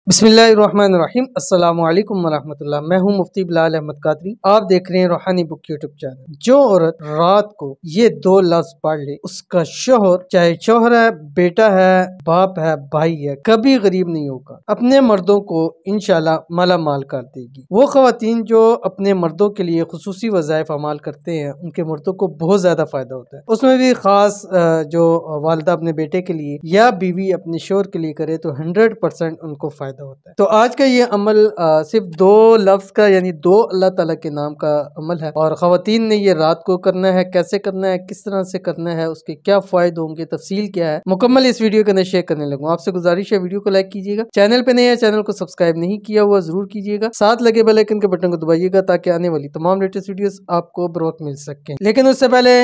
बिस्मिल्लाहिर्रहमानिर्रहीम अस्सलामु अलैकुम वरहमतुल्लाह। मैं हूं मुफ्ती बिलाल अहमद कादरी। आप देख रहे हैं रूहानी बुक यूट्यूब चैनल। जो औरत रात को ये दो लफ्ज पढ़ ले उसका शोहर, चाहे शोहर है, बेटा है, बाप है, भाई है, कभी गरीब नहीं होगा। अपने मर्दों को इंशाल्लाह माला माल कर देगी। वो खवातीन जो अपने मर्दों के लिए खुसूसी वज़ाइफ अमाल करते हैं उनके मर्दों को बहुत ज्यादा फायदा होता है। उसमें भी खास जो वालदा अपने बेटे के लिए या बीवी अपने शोहर के लिए करे तो 100% उनको फायदा होता है। तो आज का ये अमल सिर्फ दो लफ्ज का यानी दो अल्लाह ताला के नाम का अमल है और खवातीन ने ये रात को करना है। कैसे करना है, किस तरह से करना है, उसके क्या फायदे होंगे, तफसील क्या है, मुकम्मल इस वीडियो के अंदर शेयर करने लगूँ। आपसे गुजारिश है वीडियो को लाइक कीजिएगा, चैनल पे नए हैं चैनल को सब्सक्राइब नहीं किया हुआ जरूर कीजिएगा, साथ लगे बेल आइकन के बटन को दबाइएगा ताकि आने वाली तमाम लेटेस्ट वीडियोस आपको बर वक्त मिल सके। लेकिन उससे पहले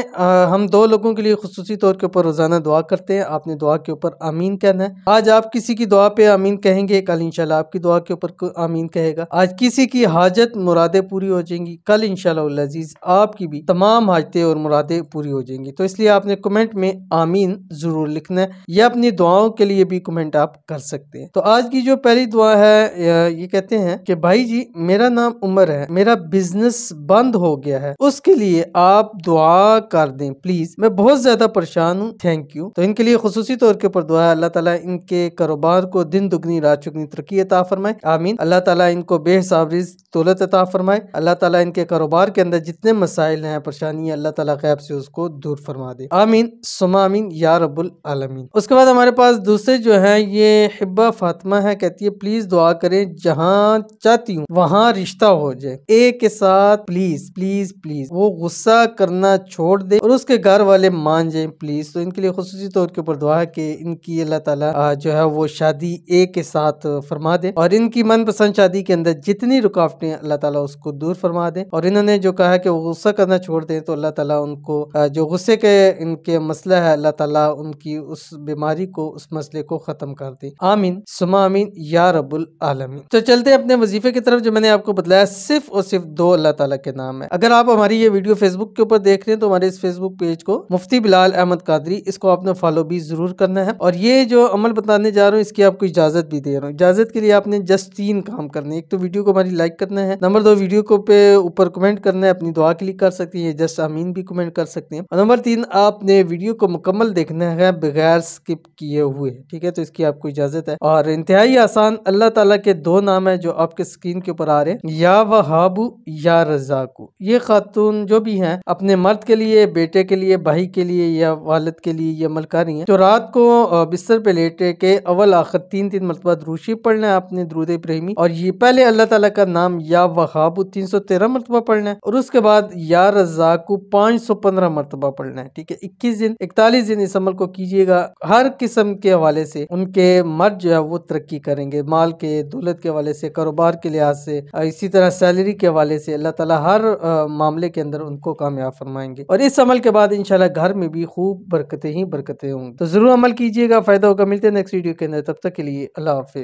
हम दो लोगों के लिए खुसूसी तौर के ऊपर रोजाना दुआ करते हैं। आपने दुआ के ऊपर आमीन कहना है। आज आप किसी की दुआ पे आमीन कहेंगे, कल इंशाल्लाह आपकी दुआ के ऊपर आमीन कहेगा। आज किसी की हाजत मुरादें पूरी हो जाएंगी, कल इंशाल्लाह अजीज आपकी भी तमाम हाजतें और मुरादें पूरी हो जाएंगी। तो इसलिए आपने कमेंट में आमीन जरूर लिखना है या अपनी दुआओं के लिए भी कमेंट आप कर सकते हैं। तो आज की जो पहली दुआ है ये कहते हैं कि भाई जी मेरा नाम उमर है, मेरा बिजनेस बंद हो गया है, उसके लिए आप दुआ कर दें प्लीज, मैं बहुत ज्यादा परेशान हूँ, थैंक यू। तो इनके लिए खुसूसी तौर के ऊपर दुआ है, अल्लाह ताला इनके कारोबार को दिन दुगनी रात चुगनी तरक्की अता फरमाए, आमीन। अल्लाह ताला इनको बेहिसाब रिज़्क़ दौलत अता फरमाए। अल्लाह ताला इनके कारोबार के अंदर जितने मसाइल हैं, परेशानी, अल्लाह ताला गैब से उसको दूर फरमा दे, आमीन सुमा आमीन या रब्बुल आलमीन। उसके बाद हमारे पास दूसरे जो है ये हिब्बा फातिमा है, कहती है प्लीज दुआ करें, जहाँ चाहती हूँ वहाँ रिश्ता हो जाए, एक के साथ प्लीज प्लीज प्लीज, वो गुस्सा करना छोड़ दे और उसके घर वाले मान जाए प्लीज। तो इनके लिए खुसूसी तौर के ऊपर दुआ है कि इनकी अल्लाह ताला जो है वो शादी एक के साथ फरमा दे और इनकी मनपसंद शादी के अंदर जितनी रुकावटें अल्लाह ताला उसको दूर फरमा दे। और इन्होंने जो कहा कि वो गुस्सा करना छोड़ दें तो अल्लाह ताला उनको जो गुस्से के इनके मसला है अल्लाह ताला उनकी उस बीमारी को, उस मसले को खत्म कर दे, आमीन सुमा आमीन या रब्बुल आलमीन। तो चलते हैं अपने वजीफे की तरफ। जो मैंने आपको बताया सिर्फ और सिर्फ दो अल्लाह ताला के नाम है। अगर आप हमारी ये वीडियो फेसबुक के ऊपर देख रहे हैं तो हमारे इस फेसबुक पेज को मुफ्ती बिलाल अहमद कादरी, इसको आपने फॉलो भी जरूर करना है। और ये जो अमल बताने जा रहा हूँ इसकी आपको इजाजत भी दे रहा हूँ। इजाजत के लिए आपने जस्ट 3 काम करने, एक तो वीडियो को हमारी लाइक करना है, नंबर 2 वीडियो को पे ऊपर कमेंट करना है, अपनी दुआ क्लिक कर सकते हैं, जस्ट आमीन भी कमेंट कर सकते हैं, और नंबर 3 आपने वीडियो को मुकम्मल देखना है बगैर स्किप किए हुए, ठीक है। तो इसकी आपको इजाजत है। और इंतहाई आसान अल्लाह ताला के दो नाम है जो आपके स्क्रीन के ऊपर आ रहे हैं, या वहाबू या रज़ाकू। ये खातून जो भी हैं अपने मर्द के लिए, बेटे के लिए, भाई के लिए या वालिद के लिए ये अमल कर रही हैं। जो रात को बिस्तर पे लेटे के अव्वल आखिर 3-3 मरतबा दुरूद शरीफ पढ़ना है आपने, दुरूद इब्राहिमी, और ये पहले अल्लाह ताला का नाम या वहाबू 313 मरतबा पढ़ना है और उसके बाद या रज़ाकू 515 मरतबा पढ़ना है, ठीक है। 21 दिन 41 दिन इस अमल को कीजिएगा। हर किस्म के हवाले से उनके मर्द जो है वो तरक्की करेंगे, माल के, दौलत के हवाले से, कारोबार के लिहाज से, इसी तरह सैलरी के हवाले से अल्लाह ताला हर मामले के अंदर उनको कामयाब फरमाएंगे। और इस अमल के बाद इंशाल्लाह घर में भी खूब बरकतें ही बरकतें होंगी। तो जरूर अमल कीजिएगा, फायदा होगा। मिलते हैं नेक्स्ट वीडियो के अंदर, तब तक के लिए अल्लाह हाफिज।